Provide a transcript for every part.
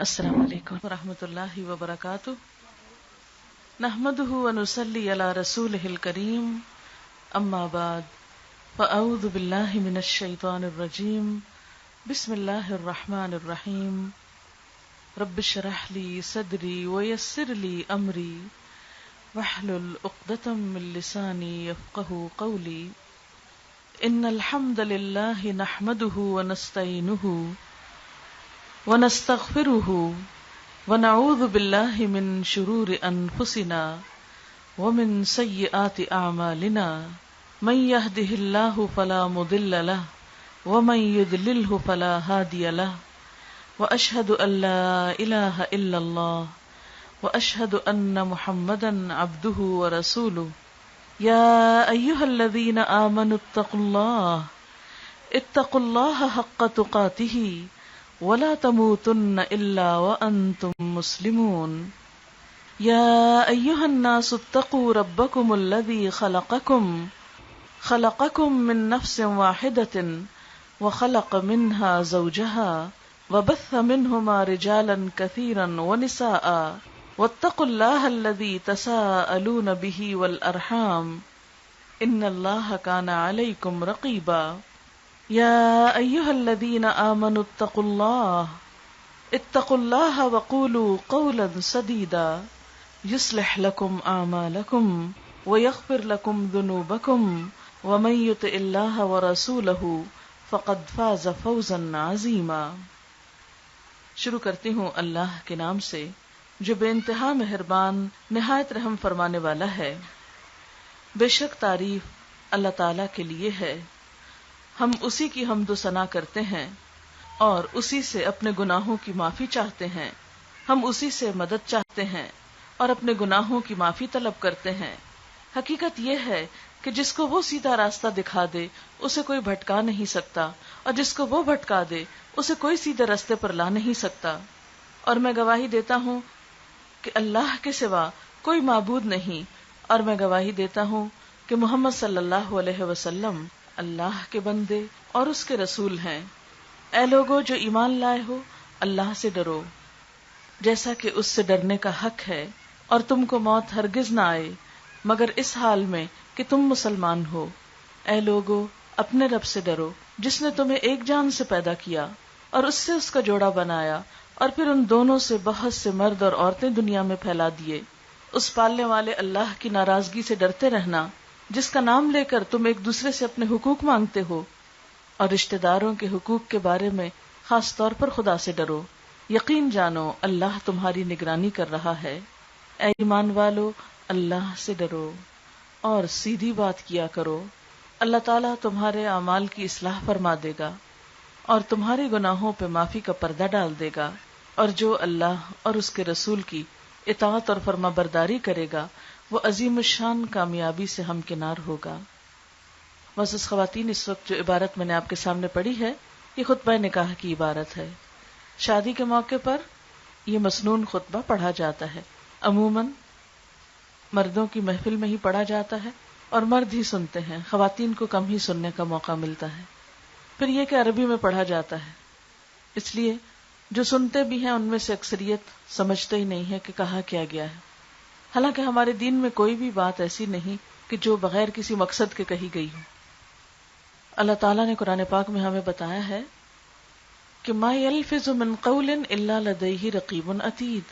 السلام علیکم ورحمۃ اللہ وبرکاتہ. نحمده ونصلي على رسوله الكريم. اما بعد فاعوذ باللہ من الشیطان الرجیم. بسم اللہ الرحمن الرحیم. رب اشرح لي صدری ويسر لي امری واحلل عقدۃ من لسانی یفقهوا قولی. ان الحمد للہ نحمده ونستعینه ونستغفره ونعوذ باللہ من شرور انفسنا ومن سیئات اعمالنا من يهده الله فلا مضل له ومن يضلله فلا هادي له واشهد ان لا اله الا الله واشهد ان محمدا عبده ورسوله. يا ايها الذين آمنوا اتقوا الله حق تقاته ولا تموتن الا وانتم مسلمون. يا ايها الناس اتقوا ربكم الذي خلقكم من نفس واحدة وخلق منها زوجها وبث منهما رجالا كثيرا ونساء واتقوا الله الذي تساءلون به والارحام ان الله كان عليكم رقيبا. يا أيها الذين آمنوا اتقوا الله وقولوا قولا سديدا يصلح لكم أعمالكم ويغفر لكم ذنوبكم ومن يطع الله ورسوله فقد فاز فوزا عظيما. شروع کرتی ہوں اللہ کے نام سے جو بے انتہا مہربان نہایت رحم فرمانے والا ہے. بے شک تعریف اللہ تعالی کے لیے ہے. ہم اسی کی حمد و ثنا کرتے ہیں اور اسی سے اپنے گناہوں کی معافی چاہتے ہیں. ہم اسی سے مدد چاہتے ہیں اور اپنے گناہوں کی معافی طلب کرتے ہیں. حقیقت یہ ہے کہ جس کو وہ سیدھا راستہ دکھا دے اسے کوئی بھٹکا نہیں سکتا اور جس کو وہ بھٹکا دے اسے کوئی سیدھے راستے پر لا نہیں سکتا. اور میں گواہی دیتا ہوں کہ اللہ کے سوا کوئی معبود نہیں اور میں گواہی دیتا ہوں کہ محمد صلی اللہ علیہ وسلم اللہ کے بندے اور اس کے رسول ہیں. اے لوگو جو ایمان لائے ہو اللہ سے ڈرو جیسا کہ اس سے ڈرنے کا حق ہے اور تم کو موت ہرگز نہ آئے مگر اس حال میں کہ تم مسلمان ہو. اے لوگو اپنے رب سے ڈرو جس نے تمہیں ایک جان سے پیدا کیا اور اس سے اس کا جوڑا بنایا اور پھر ان دونوں سے بہت سے مرد اور عورتیں دنیا میں پھیلا دیے. اس پالنے والے اللہ کی ناراضگی سے ڈرتے رہنا جس کا نام لے کر تم ایک دوسرے سے اپنے حقوق مانگتے ہو اور رشتہ داروں کے حقوق کے بارے میں خاص طور پر خدا سے ڈرو. یقین جانو اللہ تمہاری نگرانی کر رہا ہے. اے ایمان والو اللہ سے ڈرو اور سیدھی بات کیا کرو. اللہ تعالیٰ تمہارے اعمال کی اصلاح فرما دے گا اور تمہارے گناہوں پہ معافی کا پردہ ڈال دے گا. اور جو اللہ اور اس کے رسول کی اطاعت اور فرما برداری کرے گا وہ عظیم الشان کامیابی سے ہمکنار ہوگا. معزز خواتین، اس وقت جو عبارت میں نے آپ کے سامنے پڑھی ہے یہ خطبہ نکاح کی عبارت ہے. شادی کے موقع پر یہ مسنون خطبہ پڑھا جاتا ہے. عموماً مردوں کی محفل میں ہی پڑھا جاتا ہے اور مرد ہی سنتے ہیں، خواتین کو کم ہی سننے کا موقع ملتا ہے. پھر یہ کہ عربی میں پڑھا جاتا ہے، اس لیے جو سنتے بھی ہیں ان میں سے اکثریت سمجھتے ہی نہیں ہے کہ کہا کیا گیا ہے. حالانکہ ہمارے دین میں کوئی بھی بات ایسی نہیں کہ جو بغیر کسی مقصد کے کہی گئی ہو. اللہ تعالیٰ نے قرآن پاک میں ہمیں بتایا ہے کہ ما یلفظ من قول الا لدیہ رقیب عتید.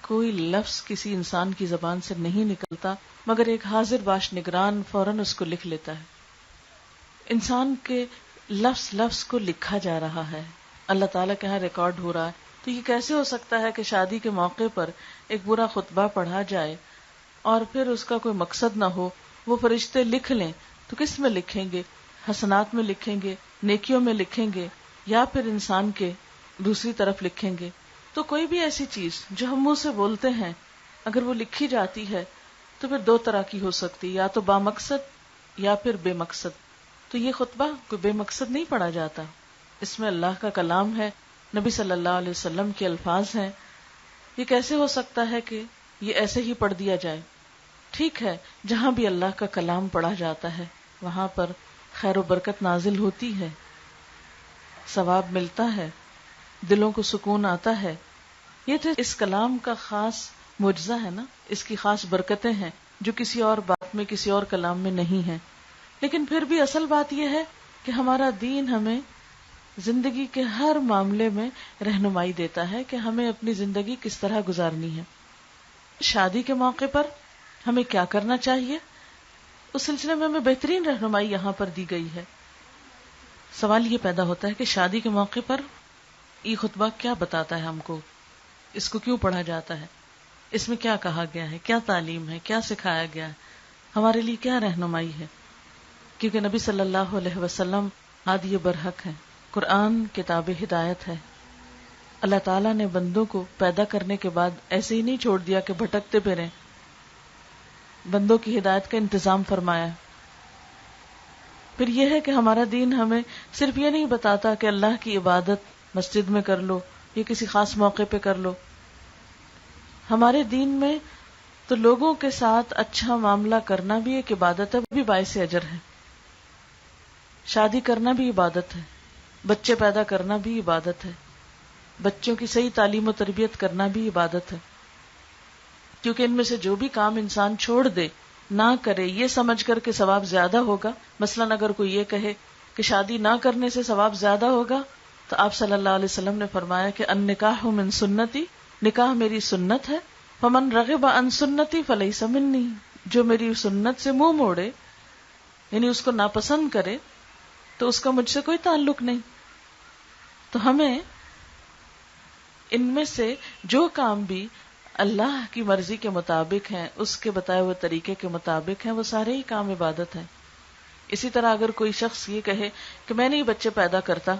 کوئی لفظ کسی انسان کی زبان سے نہیں نکلتا مگر ایک حاضر باش نگران فوراً اس کو لکھ لیتا ہے. انسان کے لفظ لفظ کو لکھا جا رہا ہے، اللہ تعالیٰ کے ہاں ریکارڈ ہو رہا ہے. تو یہ کیسے ہو سکتا ہے کہ شادی کے موقع پر ایک برا خطبہ پڑھا جائے اور پھر اس کا کوئی مقصد نہ ہو؟ وہ فرشتے لکھ لیں تو کس میں لکھیں گے؟ حسنات میں لکھیں گے، نیکیوں میں لکھیں گے، یا پھر انسان کے دوسری طرف لکھیں گے؟ تو کوئی بھی ایسی چیز جو ہم منہ سے بولتے ہیں اگر وہ لکھی جاتی ہے تو پھر دو طرح کی ہو سکتی، یا تو با مقصد یا پھر بے مقصد. تو یہ خطبہ کوئی بے مقصد نہیں پڑھا جاتا، اس میں اللہ کا کلام ہے، نبی صلی اللہ علیہ وسلم کے الفاظ ہیں. یہ کیسے ہو سکتا ہے کہ یہ ایسے ہی پڑھ دیا جائے؟ ٹھیک ہے، جہاں بھی اللہ کا کلام پڑھا جاتا ہے وہاں پر خیر و برکت نازل ہوتی ہے، ثواب ملتا ہے، دلوں کو سکون آتا ہے، یہ تو اس کلام کا خاص معجزہ ہے نا، اس کی خاص برکتیں ہیں جو کسی اور بات میں، کسی اور کلام میں نہیں ہیں. لیکن پھر بھی اصل بات یہ ہے کہ ہمارا دین ہمیں زندگی کے ہر معاملے میں رہنمائی دیتا ہے کہ ہمیں اپنی زندگی کس طرح گزارنی ہے. شادی کے موقع پر ہمیں کیا کرنا چاہیے، اس سلسلے میں ہمیں بہترین رہنمائی یہاں پر دی گئی ہے. سوال یہ پیدا ہوتا ہے کہ شادی کے موقع پر یہ خطبہ کیا بتاتا ہے ہم کو، اس کو کیوں پڑھا جاتا ہے، اس میں کیا کہا گیا ہے، کیا تعلیم ہے، کیا سکھایا گیا ہے، ہمارے لیے کیا رہنمائی ہے. کیونکہ نبی صلی اللہ علیہ وسلم ہادی برحق ہے، قرآن کتاب ہدایت ہے. اللہ تعالیٰ نے بندوں کو پیدا کرنے کے بعد ایسے ہی نہیں چھوڑ دیا کہ بھٹکتے پھریں، بندوں کی ہدایت کا انتظام فرمایا. پھر یہ ہے کہ ہمارا دین ہمیں صرف یہ نہیں بتاتا کہ اللہ کی عبادت مسجد میں کر لو یا کسی خاص موقع پہ کر لو. ہمارے دین میں تو لوگوں کے ساتھ اچھا معاملہ کرنا بھی ایک عبادت ہے، وہ بھی باعث اجر ہے. شادی کرنا بھی عبادت ہے، بچے پیدا کرنا بھی عبادت ہے، بچوں کی صحیح تعلیم و تربیت کرنا بھی عبادت ہے. کیونکہ ان میں سے جو بھی کام انسان چھوڑ دے، نہ کرے یہ سمجھ کر کہ ثواب زیادہ ہوگا، مثلا اگر کوئی یہ کہے کہ شادی نہ کرنے سے ثواب زیادہ ہوگا، تو آپ صلی اللہ علیہ وسلم نے فرمایا کہ النکاح من سنتی، نکاح میری سنت ہے، فمن رغب عن سنتی فلیس منی، جو میری سنت سے منہ موڑے یعنی اس کو ناپسند کرے تو اس کا مجھ سے کوئی تعلق نہیں. تو ہمیں ان میں سے جو کام بھی اللہ کی مرضی کے مطابق ہیں، اس کے بتائے ہوئے طریقے کے مطابق ہیں، وہ سارے ہی کام عبادت ہیں. اسی طرح اگر کوئی شخص یہ کہے کہ میں نہیں بچے پیدا کرتا،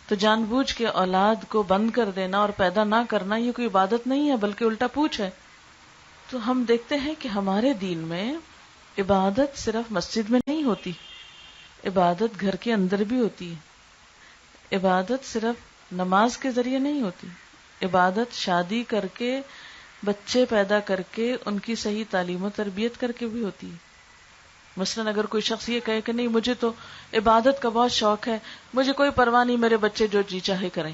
تو جان بوجھ کے اولاد کو بند کر دینا اور پیدا نہ کرنا یہ کوئی عبادت نہیں ہے بلکہ الٹا پوچھ ہے. تو ہم دیکھتے ہیں کہ ہمارے دین میں عبادت صرف مسجد میں نہیں ہوتی، عبادت گھر کے اندر بھی ہوتی ہے. عبادت صرف نماز کے ذریعے نہیں ہوتی، عبادت شادی کر کے، بچے پیدا کر کے، ان کی صحیح تعلیم و تربیت کر کے بھی ہوتی ہے. مثلا اگر کوئی شخص یہ کہے کہ نہیں مجھے تو عبادت کا بہت شوق ہے، مجھے کوئی پرواہ نہیں، میرے بچے جو جی چاہے کریں،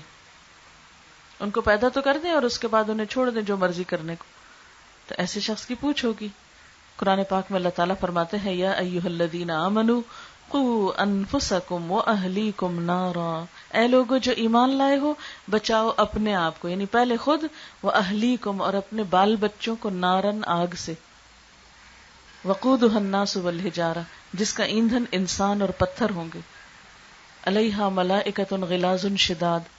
ان کو پیدا تو کر دیں اور اس کے بعد انہیں چھوڑ دیں جو مرضی کرنے کو، تو ایسے شخص کی پوچھ ہوگی. قرآن پاک میں اللہ تعالیٰ فرماتے ہیں یا ایھا الذین آمنوا قوا انفسکم واہلیکم نارا، اے لوگو جو ایمان لائے ہو بچاؤ اپنے آپ کو، یعنی پہلے خود، واہلیکم اور اپنے بال بچوں کو، نارن آگ سے، وقودھا الناس والحجارہ جس کا ایندھن انسان اور پتھر ہوں گے، علیہا ملائکۃ غلاظ شداد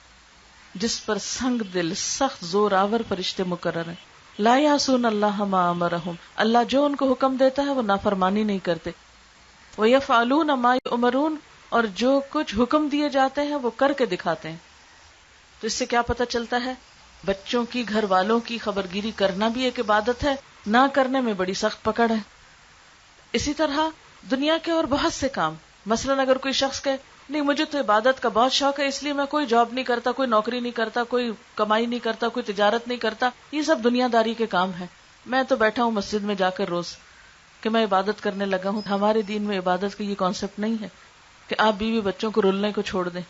جس پر سنگ دل سخت زور آور فرشتے مقرر ہیں، لا یعصون اللہ ما امرہم اللہ جو ان کو حکم دیتا ہے وہ نافرمانی نہیں کرتے، ویفعلون ما یؤمرون اور جو کچھ حکم دیے جاتے ہیں وہ کر کے دکھاتے ہیں. تو اس سے کیا پتہ چلتا ہے؟ بچوں کی، گھر والوں کی خبرگیری کرنا بھی ایک عبادت ہے، نہ کرنے میں بڑی سخت پکڑ ہے. اسی طرح دنیا کے اور بہت سے کام، مثلا اگر کوئی شخص کہے نہیں مجھے تو عبادت کا بہت شوق ہے اس لیے میں کوئی جاب نہیں کرتا، کوئی نوکری نہیں کرتا، کوئی کمائی نہیں کرتا، کوئی تجارت نہیں کرتا، یہ سب دنیا داری کے کام ہیں، میں تو بیٹھا ہوں مسجد میں جا کر روز کہ میں عبادت کرنے لگا ہوں. ہمارے دین میں عبادت کا یہ کانسیپٹ نہیں ہے کہ آپ بیوی بچوں کو رلنے کو چھوڑ دیں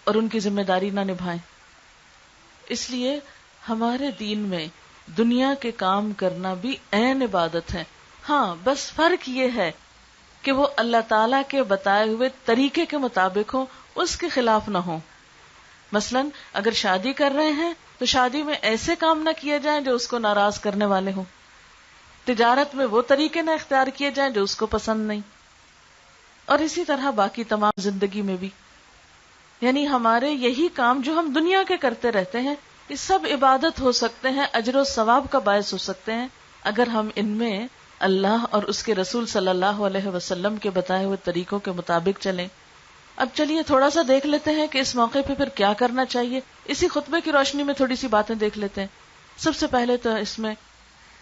اور ان کی ذمہ داری نہ نبھائیں. اس لیے ہمارے دین میں دنیا کے کام کرنا بھی عین عبادت ہے. ہاں بس فرق یہ ہے کہ وہ اللہ تعالیٰ کے بتائے ہوئے طریقے کے مطابق ہوں، اس کے خلاف نہ ہوں. مثلا اگر شادی کر رہے ہیں تو شادی میں ایسے کام نہ کیے جائیں جو اس کو ناراض کرنے والے ہوں، تجارت میں وہ طریقے نہ اختیار کیے جائیں جو اس کو پسند نہیں، اور اسی طرح باقی تمام زندگی میں بھی. یعنی ہمارے یہی کام جو ہم دنیا کے کرتے رہتے ہیں یہ سب عبادت ہو سکتے ہیں، اجر و ثواب کا باعث ہو سکتے ہیں اگر ہم ان میں اللہ اور اس کے رسول صلی اللہ علیہ وسلم کے بتائے ہوئے طریقوں کے مطابق چلیں. اب چلیے تھوڑا سا دیکھ لیتے ہیں کہ اس موقع پہ پھر کیا کرنا چاہیے. اسی خطبے کی روشنی میں تھوڑی سی باتیں دیکھ لیتے ہیں. سب سے پہلے تو اس میں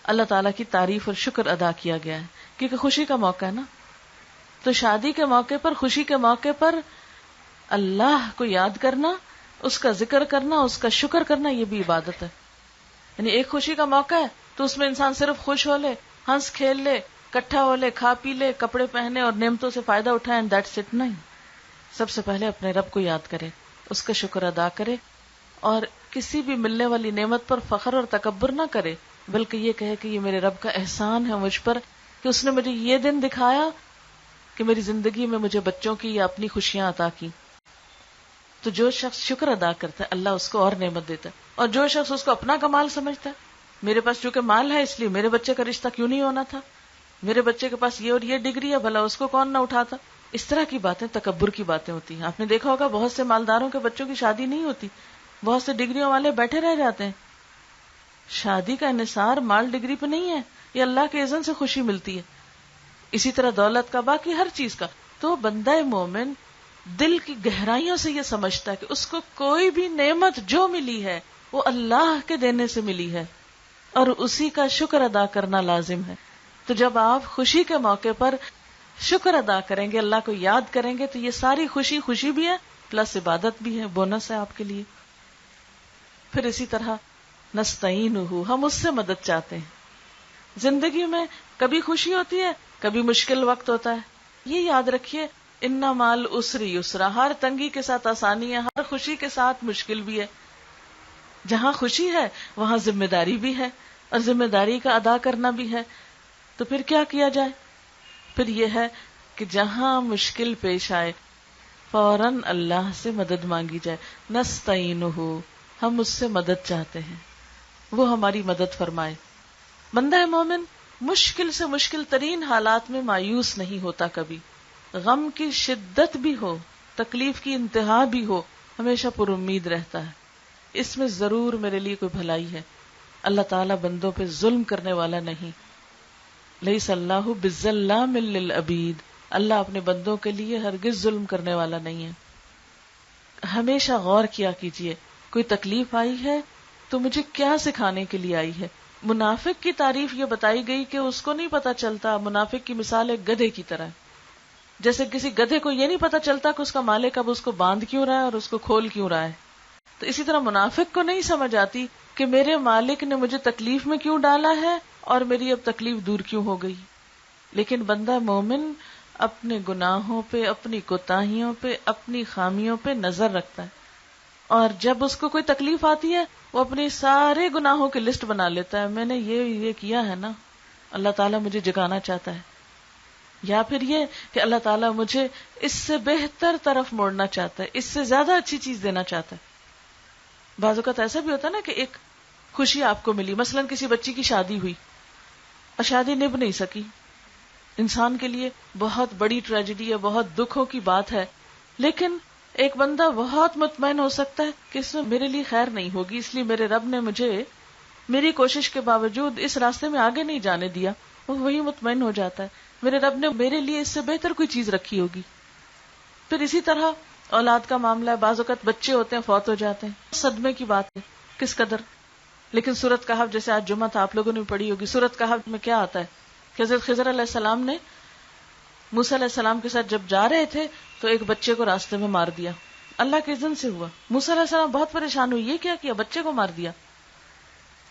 اللہ تعالیٰ کی تعریف اور شکر ادا کیا گیا ہے کیونکہ خوشی کا موقع ہے نا. تو شادی کے موقع پر، خوشی کے موقع پر اللہ کو یاد کرنا، اس کا ذکر کرنا، اس کا شکر کرنا، یہ بھی عبادت ہے. یعنی ایک خوشی کا موقع ہے تو اس میں انسان صرف خوش ہو لے، ہنس کھیل لے، کٹھا ہو لے، کھا پی لے، کپڑے پہنے اور نعمتوں سے فائدہ اٹھائے، اینڈ دیٹس اٹ. نہیں، سب سے پہلے اپنے رب کو یاد کرے، اس کا شکر ادا کرے، اور کسی بھی ملنے والی نعمت پر فخر اور تکبر نہ کرے، بلکہ یہ کہے کہ یہ میرے رب کا احسان ہے مجھ پر کہ اس نے مجھے یہ دن دکھایا کہ میری زندگی میں مجھے بچوں کی یا اپنی خوشیاں عطا کی۔ تو جو شخص شکر ادا کرتا ہے اللہ اس کو اور نعمت دیتا ہے، اور جو شخص اس کو اپنا کمال سمجھتا ہے، میرے پاس چونکہ مال ہے اس لیے میرے بچے کا رشتہ کیوں نہیں ہونا تھا، میرے بچے کے پاس یہ اور یہ ڈگری ہے بھلا اس کو کون نہ اٹھاتا، اس طرح کی باتیں تکبر کی باتیں ہوتی ہیں۔ آپ نے دیکھا ہوگا بہت سے مالداروں کے بچوں کی شادی نہیں ہوتی، بہت سے ڈگریوں والے بیٹھے رہ جاتے ہیں۔ شادی کا انحصار مال ڈگری پہ نہیں ہے، یہ اللہ کے اذن سے خوشی ملتی ہے، اسی طرح دولت کا، باقی ہر چیز کا۔ تو بندہ مومن دل کی گہرائیوں سے یہ سمجھتا ہے کہ اس کو کوئی بھی نعمت جو ملی ہے وہ اللہ کے دینے سے ملی ہے اور اسی کا شکر ادا کرنا لازم ہے۔ تو جب آپ خوشی کے موقع پر شکر ادا کریں گے، اللہ کو یاد کریں گے، تو یہ ساری خوشی خوشی بھی ہے پلس عبادت بھی ہے، بونس ہے آپ کے لیے۔ پھر اسی طرح نستعینہ، ہم اس سے مدد چاہتے ہیں۔ زندگی میں کبھی خوشی ہوتی ہے، کبھی مشکل وقت ہوتا ہے، یہ یاد رکھیے، ان مال عسر یسرا، ہر تنگی کے ساتھ آسانی ہے، ہر خوشی کے ساتھ مشکل بھی ہے۔ جہاں خوشی ہے وہاں ذمہ داری بھی ہے، اور ذمہ داری کا ادا کرنا بھی ہے۔ تو پھر کیا کیا جائے؟ پھر یہ ہے کہ جہاں مشکل پیش آئے فوراً اللہ سے مدد مانگی جائے۔ نستعینہ، ہم اس سے مدد چاہتے ہیں، وہ ہماری مدد فرمائے۔ بندہ مومن مشکل سے مشکل ترین حالات میں مایوس نہیں ہوتا، کبھی غم کی شدت بھی ہو، تکلیف کی انتہا بھی ہو، ہمیشہ پر امید رہتا ہے، اس میں ضرور میرے لیے کوئی بھلائی ہے۔ اللہ تعالیٰ بندوں پہ ظلم کرنے والا نہیں، لیس اللہ بالظلام للعبید، اللہ اپنے بندوں کے لیے ہرگز ظلم کرنے والا نہیں ہے۔ ہمیشہ غور کیا کیجئے، کوئی تکلیف آئی ہے تو مجھے کیا سکھانے کے لیے آئی ہے۔ منافق کی تعریف یہ بتائی گئی کہ اس کو نہیں پتا چلتا، منافق کی مثال ایک گدھے کی طرح ہے، جیسے کسی گدھے کو یہ نہیں پتا چلتا کہ اس کا مالک اب اس کو باندھ کیوں رہا ہے اور اس کو کھول کیوں رہا ہے، تو اسی طرح منافق کو نہیں سمجھ آتی کہ میرے مالک نے مجھے تکلیف میں کیوں ڈالا ہے اور میری اب تکلیف دور کیوں ہو گئی۔ لیکن بندہ مومن اپنے گناہوں پہ، اپنی کوتاہیوں پہ، اپنی خامیوں پہ نظر رکھتا ہے، اور جب اس کو کوئی تکلیف آتی ہے وہ اپنے سارے گناہوں کی لسٹ بنا لیتا ہے، میں نے یہ کیا ہے نا، اللہ تعالیٰ مجھے جگانا چاہتا ہے، یا پھر یہ کہ اللہ تعالیٰ مجھے اس سے بہتر طرف موڑنا چاہتا ہے، اس سے زیادہ اچھی چیز دینا چاہتا ہے۔ بعض اوقات ایسا بھی ہوتا ہے نا کہ ایک خوشی آپ کو ملی، مثلا کسی بچی کی شادی ہوئی اور شادی نبھ نہیں سکی، انسان کے لیے بہت بڑی ٹریجڈی ہے، بہت دکھوں کی بات ہے، لیکن ایک بندہ بہت مطمئن ہو سکتا ہے کہ اس میں میرے لیے خیر نہیں ہوگی، اس لیے میرے رب نے مجھے میری کوشش کے باوجود اس راستے میں آگے نہیں جانے دیا، وہ وہی مطمئن ہو جاتا ہے، میرے رب نے میرے لیے اس سے بہتر کوئی چیز رکھی ہوگی۔ پھر اسی طرح اولاد کا معاملہ ہے، بعض اوقات بچے ہوتے ہیں فوت ہو جاتے ہیں، صدمے کی بات ہے کس قدر، لیکن سورۃ کہف جیسے آج جمعہ تھا آپ لوگوں نے پڑھی ہوگی، سورۃ کہف میں کیا آتا ہے کہ حضرت خضر علیہ السلام نے موسیٰ علیہ السلام کے ساتھ جب جا رہے تھے تو ایک بچے کو راستے میں مار دیا، اللہ کے اذن سے ہوا۔ موسیٰ علیہ السلام بہت پریشان ہوئی، یہ کیا کیا، بچے کو مار دیا۔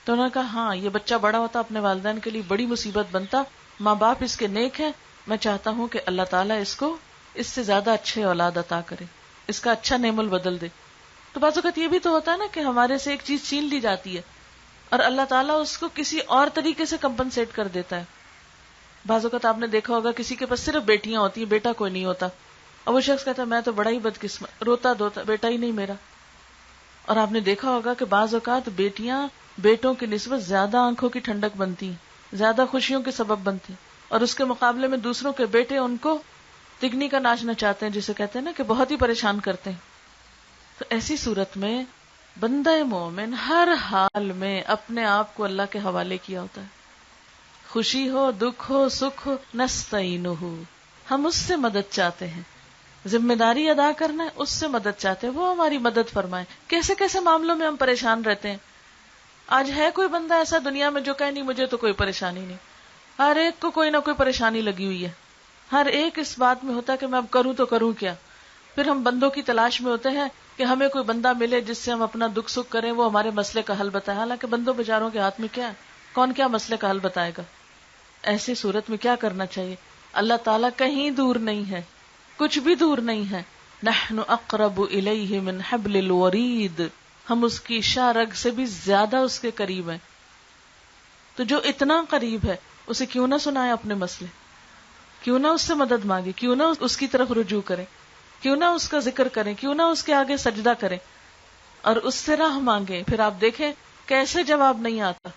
تو انہوں نے کہا ہاں یہ بچہ بڑا ہوتا اپنے والدین کے لیے بڑی مصیبت بنتا، ماں باپ اس کے نیک ہیں، میں چاہتا ہوں کہ اللہ تعالیٰ اس کو اس سے زیادہ اچھے اولاد عطا کرے، اس کا اچھا نعم البدل دے۔ تو بعض اوقات یہ بھی تو ہوتا ہے نا کہ ہمارے سے ایک چیز چھین لی جاتی ہے اور اللہ تعالیٰ اس کو کسی اور طریقے سے کمپنسیٹ کر دیتا ہے۔ بعض اوقات آپ نے دیکھا ہوگا کسی کے پاس صرف بیٹیاں ہوتی ہیں، بیٹا کوئی نہیں ہوتا، اور وہ شخص کہتا ہے میں تو بڑا ہی بدقسمت، روتا دھوتا بیٹا ہی نہیں میرا۔ اور آپ نے دیکھا ہوگا کہ بعض اوقات بیٹیاں بیٹوں کی نسبت زیادہ آنکھوں کی ٹھنڈک بنتی ہیں، زیادہ خوشیوں کے سبب بنتی ہیں، اور اس کے مقابلے میں دوسروں کے بیٹے ان کو تگنی کا ناچ نچاتے ہیں، جسے کہتے ہیں نا کہ بہت ہی پریشان کرتے ہیں۔ تو ایسی صورت میں بندہ مومن ہر حال میں اپنے آپ کو اللہ کے حوالے کیا ہوتا ہے، خوشی ہو، دکھ ہو، سکھ ہو، نستعینہ، ہم اس سے مدد چاہتے ہیں، ذمہ داری ادا کرنا ہے اس سے مدد چاہتے ہیں، وہ ہماری مدد فرمائے۔ کیسے کیسے معاملوں میں ہم پریشان رہتے ہیں، آج ہے کوئی بندہ ایسا دنیا میں جو کہے نہیں مجھے تو کوئی پریشانی نہیں، ہر ایک کو کوئی نہ کوئی پریشانی لگی ہوئی ہے، ہر ایک اس بات میں ہوتا ہے کہ میں اب کروں تو کروں کیا۔ پھر ہم بندوں کی تلاش میں ہوتے ہیں کہ ہمیں کوئی بندہ ملے جس سے ہم اپنا دکھ سکھ کریں، وہ ہمارے مسئلے کا حل بتائے، حالانکہ بندوں بیچاروں کے ہاتھ میں کیا ہے، کون کیا مسئلے کا حل بتائے گا۔ ایسی صورت میں کیا کرنا چاہیے، اللہ تعالیٰ کہیں دور نہیں ہے، کچھ بھی دور نہیں ہے، نحن اقرب الیہ من حبل الورید، ہم اس کی شاہ رگ سے بھی زیادہ اس کے قریب ہیں. تو جو اتنا قریب ہے اسے کیوں نہ سنائے اپنے مسئلے, کیوں نہ اس سے مدد مانگے, کیوں نہ اس کی طرف رجوع کریں, کیوں نہ اس کا ذکر کریں, کیوں نہ اس کے آگے سجدہ کریں اور اس سے راہ مانگیں. پھر آپ دیکھیں کیسے جواب نہیں آتا.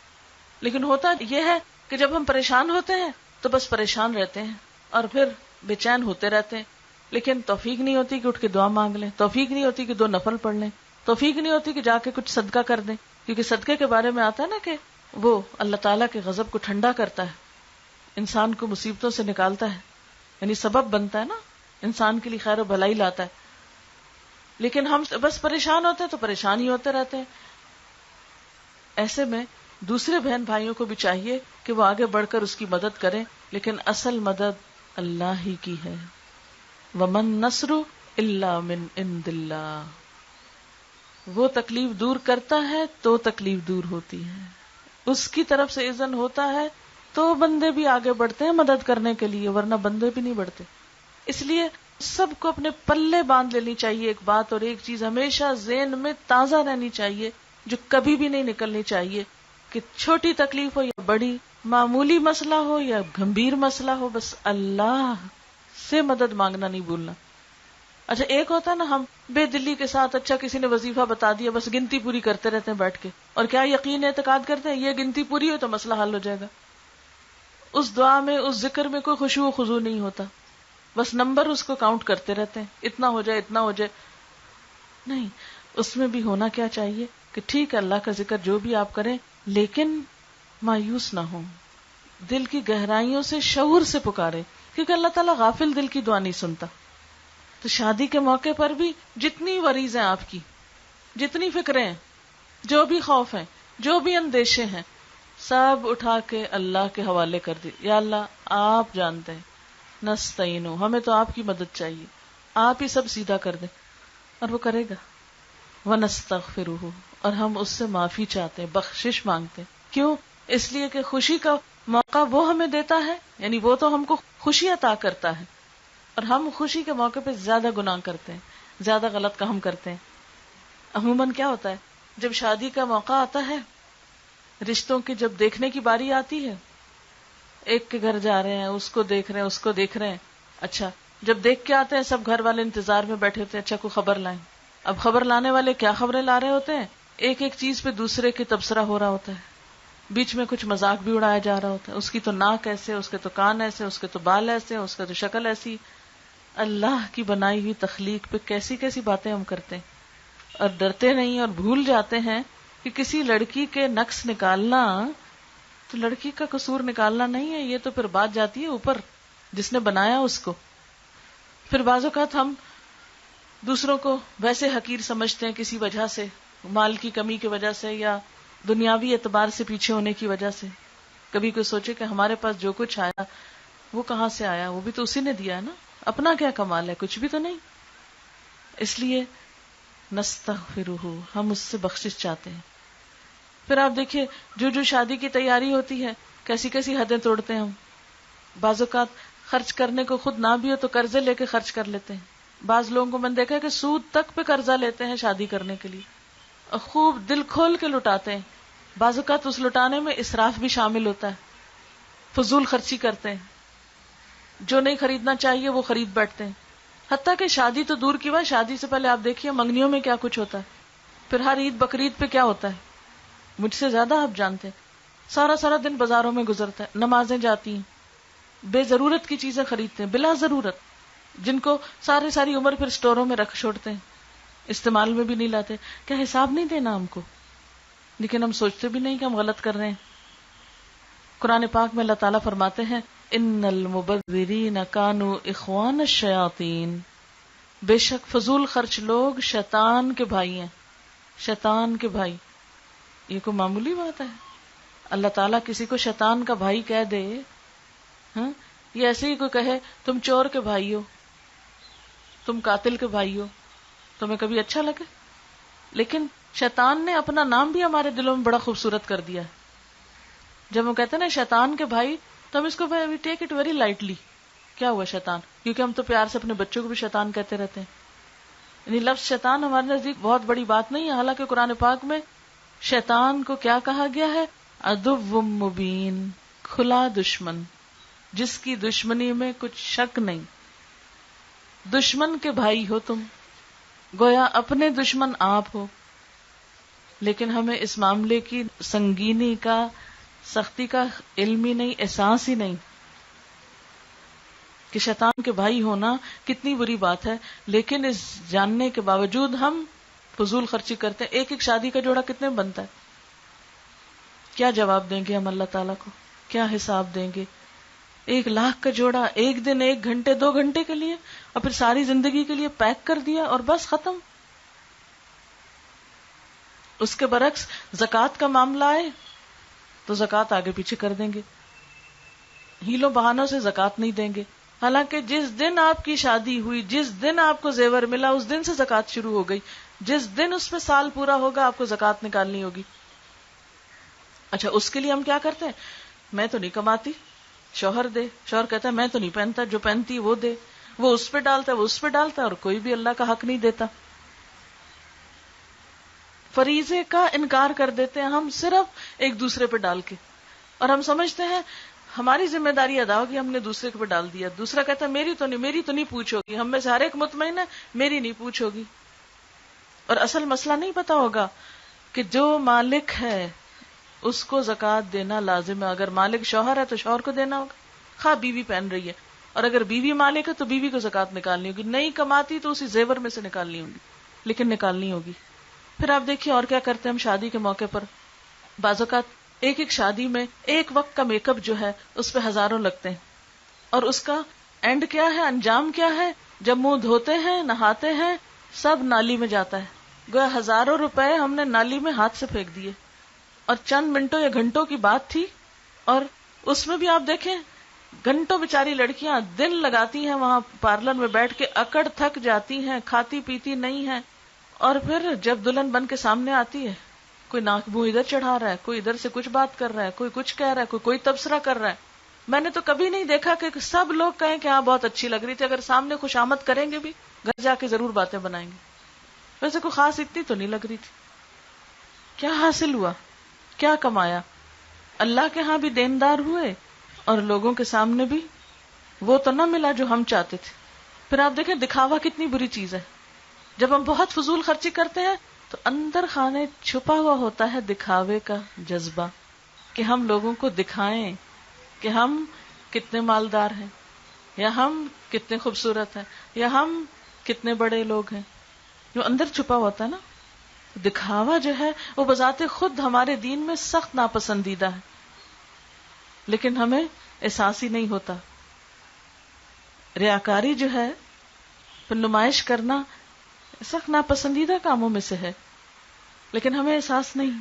لیکن ہوتا یہ ہے کہ جب ہم پریشان ہوتے ہیں تو بس پریشان رہتے ہیں اور پھر بے چین ہوتے رہتے ہیں, لیکن توفیق نہیں ہوتی کہ اٹھ کے دعا مانگ لیں, توفیق نہیں ہوتی کہ 2 نفل پڑھ لیں, توفیق نہیں ہوتی کہ جا کے کچھ صدقہ کر دیں. کیونکہ صدقے کے بارے میں آتا ہے نا کہ وہ اللہ تعالیٰ کے غضب کو ٹھنڈا کرتا ہے, انسان کو مصیبتوں سے نکالتا ہے, یعنی سبب بنتا ہے نا, انسان کے لیے خیر و بھلائی لاتا ہے. لیکن ہم بس پریشان ہوتے ہیں تو پریشان ہی ہوتے رہتے ہیں. ایسے میں دوسرے بہن بھائیوں کو بھی چاہیے کہ وہ آگے بڑھ کر اس کی مدد کریں, لیکن اصل مدد اللہ ہی کی ہے. وَمَن نَّصْرُ إِلَّا مِنْ عِنْدِ اللَّهِ, وہ تکلیف دور کرتا ہے تو تکلیف دور ہوتی ہے, اس کی طرف سے اذن ہوتا ہے تو بندے بھی آگے بڑھتے ہیں مدد کرنے کے لیے, ورنہ بندے بھی نہیں بڑھتے. اس لیے سب کو اپنے پلے باندھ لینی چاہیے ایک بات, اور ایک چیز ہمیشہ ذہن میں تازہ رہنی چاہیے جو کبھی بھی نہیں نکلنی چاہیے, کہ چھوٹی تکلیف ہو یا بڑی, معمولی مسئلہ ہو یا گمبھیر مسئلہ ہو, بس اللہ سے مدد مانگنا نہیں بھولنا. اچھا ایک ہوتا ہے نا ہم بے دلی کے ساتھ, اچھا کسی نے وظیفہ بتا دیا, بس گنتی پوری کرتے رہتے ہیں بیٹھ کے, اور کیا یقین اعتقاد کرتے ہیں یہ گنتی پوری ہو تو مسئلہ حل ہو جائے گا. اس دعا میں اس ذکر میں کوئی خشوع و خضوع نہیں ہوتا, بس نمبر اس کو کاؤنٹ کرتے رہتے ہیں, اتنا ہو جائے اتنا ہو جائے. نہیں, اس میں بھی ہونا کیا چاہیے کہ ٹھیک ہے اللہ کا ذکر جو بھی آپ کریں, لیکن مایوس نہ ہوں, دل کی گہرائیوں سے شعور سے پکارے, کیونکہ اللہ تعالیٰ غافل دل کی دعا نہیں سنتا. تو شادی کے موقع پر بھی جتنی وریز ہیں آپ کی, جتنی فکریں ہیں, جو بھی خوف ہیں, جو بھی اندیشے ہیں, سب اٹھا کے اللہ کے حوالے کر دی. یا اللہ آپ جانتے ہیں, نستعینو, ہمیں تو آپ کی مدد چاہیے, آپ ہی سب سیدھا کر دیں. اور وہ کرے گا. ونستغفرہ, اور ہم اس سے معافی چاہتے ہیں, بخشش مانگتے ہیں. کیوں؟ اس لیے کہ خوشی کا موقع وہ ہمیں دیتا ہے, یعنی وہ تو ہم کو خوشی عطا کرتا ہے, اور ہم خوشی کے موقع پہ زیادہ گناہ کرتے ہیں, زیادہ غلط کام کرتے ہیں. عموماً کیا ہوتا ہے جب شادی کا موقع آتا ہے, رشتوں کی جب دیکھنے کی باری آتی ہے, ایک کے گھر جا رہے ہیں, اس کو دیکھ رہے ہیں, اس کو دیکھ رہے ہیں. اچھا جب دیکھ کے آتے ہیں سب گھر والے انتظار میں بیٹھے ہوتے ہیں, اچھا کوئی خبر لائیں. اب خبر لانے والے کیا خبریں لا رہے ہوتے ہیں, ایک ایک چیز پہ دوسرے کی تبصرہ ہو رہا ہوتا ہے, بیچ میں کچھ مذاق بھی اڑایا جا رہا ہوتا ہے, اس کی تو ناک ایسے, اس کے تو کان ایسے, اس کے تو بال ایسے, اس کا تو شکل ایسی. اللہ کی بنائی ہوئی تخلیق پہ کیسی کیسی باتیں ہم کرتے ہیں, اور ڈرتے نہیں, اور بھول جاتے ہیں کہ کسی لڑکی کے نقص نکالنا تو لڑکی کا قصور نکالنا نہیں ہے, یہ تو پھر بات جاتی ہے اوپر جس نے بنایا اس کو. پھر بعض اوقات ہم دوسروں کو ویسے حقیر سمجھتے ہیں کسی وجہ سے, مال کی کمی کی وجہ سے یا دنیاوی اعتبار سے پیچھے ہونے کی وجہ سے. کبھی کوئی سوچے کہ ہمارے پاس جو کچھ آیا وہ کہاں سے آیا, وہ بھی تو اسی نے دیا ہے نا, اپنا کیا کمال ہے, کچھ بھی تو نہیں. اس لیے نستغفرہ, ہم اس سے بخشش چاہتے ہیں. پھر آپ دیکھیے جو جو شادی کی تیاری ہوتی ہے کیسی کیسی حدیں توڑتے ہیں ہم. بعض اوقات خرچ کرنے کو خود نہ بھی ہو تو قرضے لے کے خرچ کر لیتے ہیں. بعض لوگوں کو میں نے دیکھا ہے کہ سود تک پہ قرضہ لیتے ہیں شادی کرنے کے لیے, اور خوب دل کھول کے لٹاتے ہیں. بعض اوقات اس لٹانے میں اسراف بھی شامل ہوتا ہے, فضول خرچی کرتے ہیں, جو نہیں خریدنا چاہیے وہ خرید بیٹھتے ہیں. حتیٰ کہ شادی تو دور کی بات, شادی سے پہلے آپ دیکھیے منگنیوں میں کیا کچھ ہوتا ہے, پھر ہر عید بقرعید پہ کیا ہوتا ہے, مجھ سے زیادہ آپ جانتے ہیں. سارا سارا دن بازاروں میں گزرتا ہے, نمازیں جاتی ہیں, بے ضرورت کی چیزیں خریدتے ہیں بلا ضرورت, جن کو ساری عمر پھر سٹوروں میں رکھ چھوڑتے ہیں, استعمال میں بھی نہیں لاتے. کیا حساب نہیں دینا ہم کو؟ لیکن ہم سوچتے بھی نہیں کہ ہم غلط کر رہے ہیں. قرآن پاک میں اللہ تعالیٰ فرماتے ہیں ان المبذرین کانوا اخوان الشیاطین, بے شک فضول خرچ لوگ شیطان کے بھائی ہیں. شیطان کے بھائی, یہ کوئی معمولی بات ہے؟ اللہ تعالیٰ کسی کو شیطان کا بھائی کہہ دے, ہاں, یہ ایسے ہی کوئی کہے تم چور کے بھائی ہو, تم قاتل کے بھائی ہو, تمہیں کبھی اچھا لگے؟ لیکن شیطان نے اپنا نام بھی ہمارے دلوں میں بڑا خوبصورت کر دیا ہے. جب ہم کہتے ہیں نا شیطان کے بھائی, تو ہم اس کو ٹیک اٹ ویری لائٹلی. کیا ہوا شیطان؟ کیونکہ ہم تو پیار سے اپنے بچوں کو بھی شیطان کہتے رہتے ہیں. یعنی لفظ شیطان ہمارے نزدیک بہت بڑی بات نہیں ہے، حالانکہ قرآن پاک میں شیطان کو کیا کہا گیا ہے؟ عدو مبین، کھلا دشمن، جس کی دشمنی میں کچھ شک نہیں. دشمن کے بھائی ہو تم، گویا اپنے دشمن آپ ہو. لیکن ہمیں اس معاملے کی سنگینی کا، سختی کا علم ہی نہیں، احساس ہی نہیں کہ شیطان کے بھائی ہونا کتنی بری بات ہے. لیکن اس جاننے کے باوجود ہم فضول خرچی کرتے ہیں. ایک ایک شادی کا جوڑا کتنے بنتا ہے؟ کیا جواب دیں گے ہم اللہ تعالیٰ کو؟ کیا حساب دیں گے؟ 1,00,000 کا جوڑا ایک دن، 1 گھنٹے، 2 گھنٹے کے لیے، اور پھر ساری زندگی کے لیے پیک کر دیا اور بس ختم. اس کے برعکس زکوٰۃ کا معاملہ آئے تو زکوٰۃ آگے پیچھے کر دیں گے، ہیلوں بہانوں سے زکوٰۃ نہیں دیں گے. حالانکہ جس دن آپ کی شادی ہوئی، جس دن آپ کو زیور ملا، اس دن سے زکوٰۃ شروع ہو گئی. جس دن اس میں سال پورا ہوگا آپ کو زکوٰۃ نکالنی ہوگی. اچھا، اس کے لیے ہم کیا کرتے ہیں؟ میں تو نہیں کماتی، شوہر دے. شوہر کہتا ہے میں تو نہیں پہنتا، جو پہنتی وہ دے. وہ اس پہ ڈالتا ہے، وہ اس پہ ڈالتا ہے، اور کوئی بھی اللہ کا حق نہیں دیتا. فریضے کا انکار کر دیتے ہیں ہم صرف ایک دوسرے پہ ڈال کے، اور ہم سمجھتے ہیں ہماری ذمہ داری ادا ہوگی، ہم نے دوسرے پہ ڈال دیا. دوسرا کہتا ہے میری تو نہیں پوچھو گی. ہم میں سے ہر ایک مطمئن ہے میری نہیں پوچھو گی. اور اصل مسئلہ نہیں پتا ہوگا کہ جو مالک ہے اس کو زکوٰۃ دینا لازم ہے. اگر مالک شوہر ہے تو شوہر کو دینا ہوگا، خواہ بیوی پہن رہی ہے. اور اگر بیوی مالک ہے تو بیوی کو زکوٰۃ نکالنی ہوگی. نہیں کماتی تو اسی زیور میں سے نکالنی ہوگی، لیکن نکالنی ہوگی. پھر آپ دیکھیے اور کیا کرتے ہیں ہم شادی کے موقع پر. بعض اوقات ایک ایک شادی میں ایک وقت کا میک اپ جو ہے اس پہ ہزاروں لگتے ہیں، اور اس کا اینڈ کیا ہے، انجام کیا ہے؟ جب منہ دھوتے ہیں، نہاتے ہیں، سب نالی میں جاتا ہے. گویا ہزاروں روپے ہم نے نالی میں ہاتھ سے پھینک دیے. اور چند منٹوں یا گھنٹوں کی بات تھی، اور اس میں بھی آپ دیکھیں گھنٹوں بیچاری لڑکیاں دن لگاتی ہیں وہاں پارلر میں بیٹھ کے، اکڑ تھک جاتی ہیں، کھاتی پیتی نہیں ہیں. اور پھر جب دلہن بن کے سامنے آتی ہے، کوئی ناک منہ ادھر چڑھا رہا ہے، کوئی ادھر سے کچھ بات کر رہا ہے، کوئی کچھ کہہ رہا ہے، کوئی تبصرہ کر رہا ہے. میں نے تو کبھی نہیں دیکھا کہ سب لوگ کہیں کہ ہاں بہت اچھی لگ رہی تھی. اگر سامنے خوشامد کریں گے بھی، گھر جا کے ضرور باتیں بنائیں گے. ویسے کوئی خاص اتنی تو نہیں لگ رہی تھی. کیا حاصل ہوا؟ کیا کمایا؟ اللہ کے ہاں بھی دیندار ہوئے اور لوگوں کے سامنے بھی وہ تو نہ ملا جو ہم چاہتے تھے. پھر آپ دیکھیں دکھاوا کتنی بری چیز ہے. جب ہم بہت فضول خرچی کرتے ہیں تو اندر خانے چھپا ہوا ہوتا ہے دکھاوے کا جذبہ، کہ ہم لوگوں کو دکھائیں کہ ہم کتنے مالدار ہیں، یا ہم کتنے خوبصورت ہیں، یا ہم کتنے بڑے لوگ ہیں. جو اندر چھپا ہوتا ہے نا، دکھاوا جو ہے وہ بذات خود ہمارے دین میں سخت ناپسندیدہ ہے، لیکن ہمیں احساس ہی نہیں ہوتا. ریاکاری جو ہے، پھر نمائش کرنا سخت ناپسندیدہ کاموں میں سے ہے، لیکن ہمیں احساس نہیں.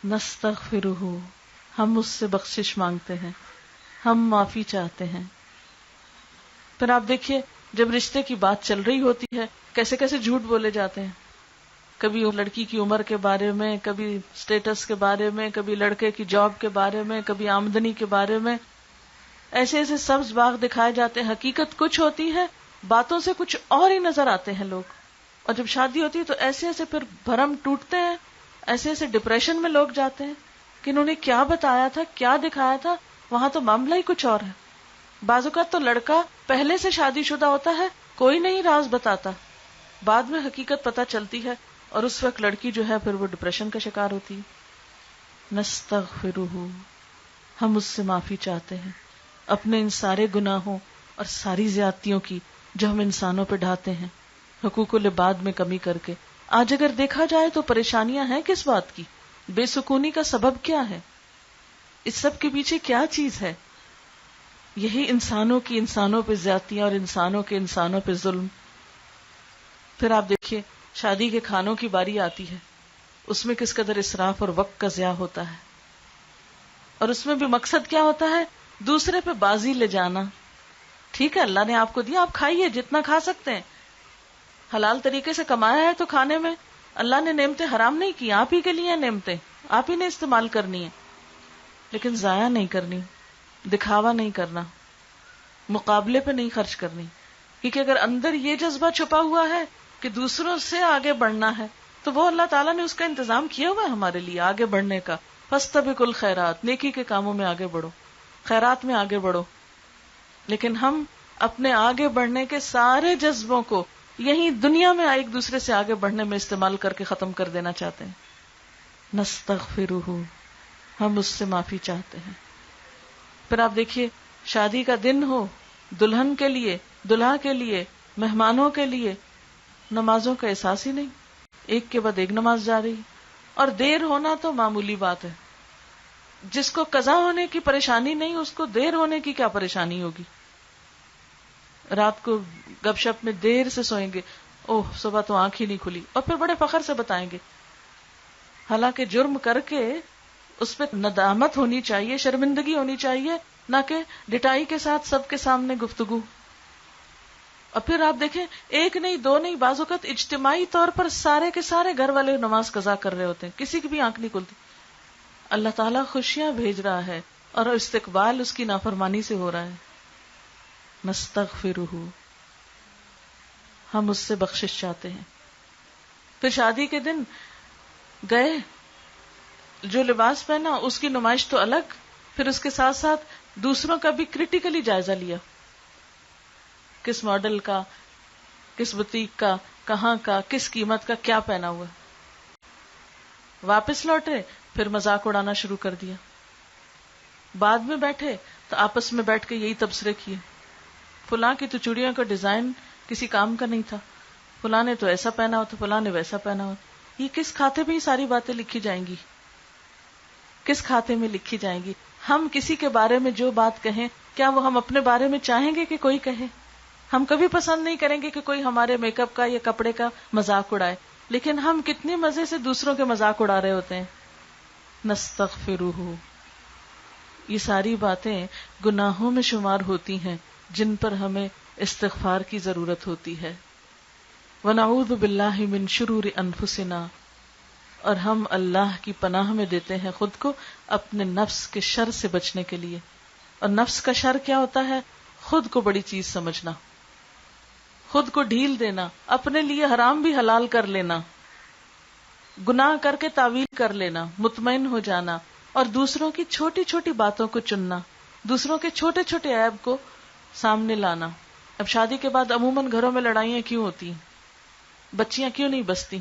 نستغفرہ، ہم اس سے بخشش مانگتے ہیں، ہم معافی چاہتے ہیں. پھر آپ دیکھیے جب رشتے کی بات چل رہی ہوتی ہے کیسے کیسے جھوٹ بولے جاتے ہیں. کبھی لڑکی کی عمر کے بارے میں، کبھی سٹیٹس کے بارے میں، کبھی لڑکے کی جاب کے بارے میں، کبھی آمدنی کے بارے میں. ایسے ایسے سبز باغ دکھائے جاتے ہیں، حقیقت کچھ ہوتی ہے، باتوں سے کچھ اور ہی نظر آتے ہیں لوگ. اور جب شادی ہوتی ہے تو ایسے ایسے پھر بھرم ٹوٹتے ہیں، ایسے ایسے ڈپریشن میں لوگ جاتے ہیں کہ انہوں نے کیا بتایا تھا، کیا دکھایا تھا، وہاں تو معاملہ ہی کچھ اور ہے. بعض اوقات تو لڑکا پہلے سے شادی شدہ ہوتا ہے، کوئی نہیں راز بتاتا، بعد میں حقیقت پتہ چلتی ہے، اور اس وقت لڑکی جو ہے پھر وہ ڈپریشن کا شکار ہوتی ہے. نستغفرہ، ہم اس سے معافی چاہتے ہیں اپنے ان سارے گناہوں اور ساری زیادتیوں کی جو ہم انسانوں پہ ڈھاتے ہیں حقوق العباد میں کمی کر کے. آج اگر دیکھا جائے تو پریشانیاں ہیں کس بات کی؟ بے سکونی کا سبب کیا ہے؟ اس سب کے پیچھے کیا چیز ہے؟ یہی انسانوں کی انسانوں پہ زیادتیاں اور انسانوں کے انسانوں پہ ظلم. پھر آپ دیکھیے شادی کے کھانوں کی باری آتی ہے، اس میں کس قدر اسراف اور وقت کا ضیاع ہوتا ہے، اور اس میں بھی مقصد کیا ہوتا ہے؟ دوسرے پہ بازی لے جانا. ٹھیک ہے اللہ نے آپ کو دیا، آپ کھائیے جتنا کھا سکتے ہیں، حلال طریقے سے کمایا ہے تو کھانے میں اللہ نے نعمتیں حرام نہیں کی، آپ ہی کے لیے نعمتیں آپ ہی نے استعمال کرنی ہے، لیکن ضائع نہیں کرنی، دکھاوا نہیں کرنا، مقابلے پہ نہیں خرچ کرنی. کیونکہ اگر اندر یہ جذبہ چھپا ہوا ہے کہ دوسروں سے آگے بڑھنا ہے تو وہ اللہ تعالیٰ نے اس کا انتظام کیا ہوا ہے ہمارے لیے آگے بڑھنے کا. فاستبقوا الخیرات، نیکی کے کاموں میں آگے بڑھو، خیرات میں آگے بڑھو. لیکن ہم اپنے آگے بڑھنے کے سارے جذبوں کو یہی دنیا میں ایک دوسرے سے آگے بڑھنے میں استعمال کر کے ختم کر دینا چاہتے ہیں. نستغفرہ، ہم اس سے معافی چاہتے ہیں. پھر آپ دیکھیے شادی کا دن ہو، دلہن کے لیے، دلہا کے لیے، مہمانوں کے لیے نمازوں کا احساس ہی نہیں، ایک کے بعد ایک نماز جاری. اور دیر ہونا تو معمولی بات ہے، جس کو قضا ہونے کی پریشانی نہیں اس کو دیر ہونے کی کیا پریشانی ہوگی. رات کو گپ شپ میں دیر سے سوئیں گے، اوہ صبح تو آنکھ ہی نہیں کھلی، اور پھر بڑے فخر سے بتائیں گے. حالانکہ جرم کر کے اس پہ ندامت ہونی چاہیے، شرمندگی ہونی چاہیے، نہ کہ ڈٹائی کے ساتھ سب کے سامنے گفتگو. اور پھر آپ دیکھیں ایک نہیں دو نہیں، بعض اوقات اجتماعی طور پر سارے کے سارے گھر والے نماز قضا کر رہے ہوتے ہیں، کسی کی بھی آنکھ نہیں کھلتی. اللہ تعالیٰ خوشیاں بھیج رہا ہے اور استقبال اس کی نافرمانی سے ہو رہا ہے. نستغفرہ، ہم اس سے بخشش چاہتے ہیں. پھر شادی کے دن گئے، جو لباس پہنا اس کی نمائش تو الگ، پھر اس کے ساتھ ساتھ دوسروں کا بھی کریٹیکلی جائزہ لیا، کس ماڈل کا، کس بوتیک کا، کہاں کا، کس قیمت کا، کیا پہنا ہوا. واپس لوٹے پھر مذاق اڑانا شروع کر دیا. بعد میں بیٹھے تو آپس میں بیٹھ کے یہی تبصرے کیے، فلاں کی تو چوڑیوں کا ڈیزائن کسی کام کا نہیں تھا، فلاں نے تو ایسا پہنا ہوا تھا، فلاں نے ویسا پہنا ہوا. یہ کس کھاتے میں یہ ساری باتیں لکھی جائیں گی؟ کس کھاتے میں لکھی جائیں گی؟ ہم کسی کے بارے میں جو بات کہیں، کیا وہ ہم اپنے بارے میں چاہیں گے کہ کوئی کہے؟ ہم کبھی پسند نہیں کریں گے کہ کوئی ہمارے میک اپ کا یا کپڑے کا مذاق اڑائے، لیکن ہم کتنے مزے سے دوسروں کے مذاق اڑا رہے ہوتے ہیں. نستغفرہ، یہ ساری باتیں گناہوں میں شمار ہوتی ہیں جن پر ہمیں استغفار کی ضرورت ہوتی ہے. وَنَعُوذُ بِاللَّهِ مِن شُرُورِ أَنفُسِنَا، اور ہم اللہ کی پناہ میں دیتے ہیں خود کو اپنے نفس کے شر سے بچنے کے لیے. اور نفس کا شر کیا ہوتا ہے؟ خود کو بڑی چیز سمجھنا، خود کو ڈھیل دینا، اپنے لیے حرام بھی حلال کر لینا، گناہ کر کے تعویل کر لینا، مطمئن ہو جانا، اور دوسروں کی چھوٹی چھوٹی باتوں کو چننا، دوسروں کے چھوٹے چھوٹے عیب کو سامنے لانا. اب شادی کے بعد عموماً گھروں میں لڑائیاں کیوں ہوتی ہیں؟ بچیاں کیوں نہیں بستی؟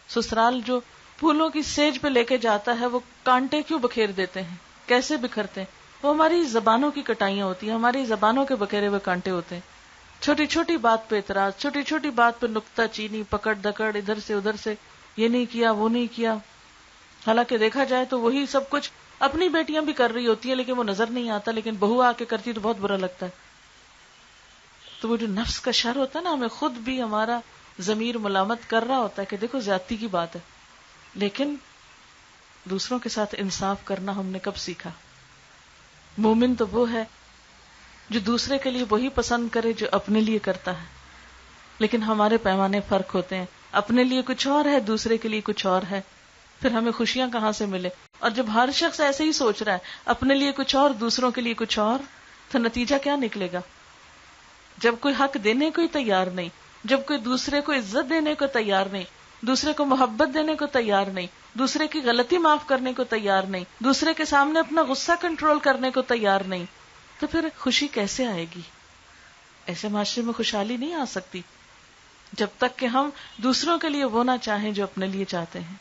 سسرال جو پھولوں کی سیج پہ لے کے جاتا ہے وہ کانٹے کیوں بکھیر دیتے ہیں؟ کیسے بکھرتے ہیں؟ وہ ہماری زبانوں کی کٹائیاں ہوتی ہیں، ہماری زبانوں کے بکھیرے ہوئے کانٹے ہوتے ہیں. چھوٹی چھوٹی بات پہ اعتراض، چھوٹی چھوٹی بات پہ نکتہ چینی، پکڑ دکڑ، ادھر سے ادھر سے، یہ نہیں کیا وہ نہیں کیا. حالانکہ دیکھا جائے تو وہی سب کچھ اپنی بیٹیاں بھی کر رہی ہوتی ہیں لیکن وہ نظر نہیں آتا، لیکن بہو آ کے کرتی تو بہت برا لگتا ہے. تو وہ جو نفس کا شر ہوتا ہے نا، ہمیں خود بھی ہمارا ضمیر ملامت کر رہا ہوتا ہے کہ دیکھو زیادتی کی بات ہے، لیکن دوسروں کے ساتھ انصاف کرنا ہم نے کب سیکھا؟ مومن تو وہ ہے جو دوسرے کے لیے وہی پسند کرے جو اپنے لیے کرتا ہے. لیکن ہمارے پیمانے فرق ہوتے ہیں، اپنے لیے کچھ اور ہے، دوسرے کے لیے کچھ اور ہے. پھر ہمیں خوشیاں کہاں سے ملے؟ اور جب ہر شخص ایسے ہی سوچ رہا ہے، اپنے لیے کچھ اور، دوسروں کے لیے کچھ اور، تو نتیجہ کیا نکلے گا؟ جب کوئی حق دینے کو ہی تیار نہیں، جب کوئی دوسرے کو عزت دینے کو تیار نہیں، دوسرے کو محبت دینے کو تیار نہیں، دوسرے کی غلطی معاف کرنے کو تیار نہیں، دوسرے کے سامنے اپنا غصہ کنٹرول کرنے کو تیار نہیں، تو پھر خوشی کیسے آئے گی؟ ایسے معاشرے میں خوشحالی نہیں آ سکتی جب تک کہ ہم دوسروں کے لیے وہ نہ چاہیں جو اپنے لیے چاہتے ہیں.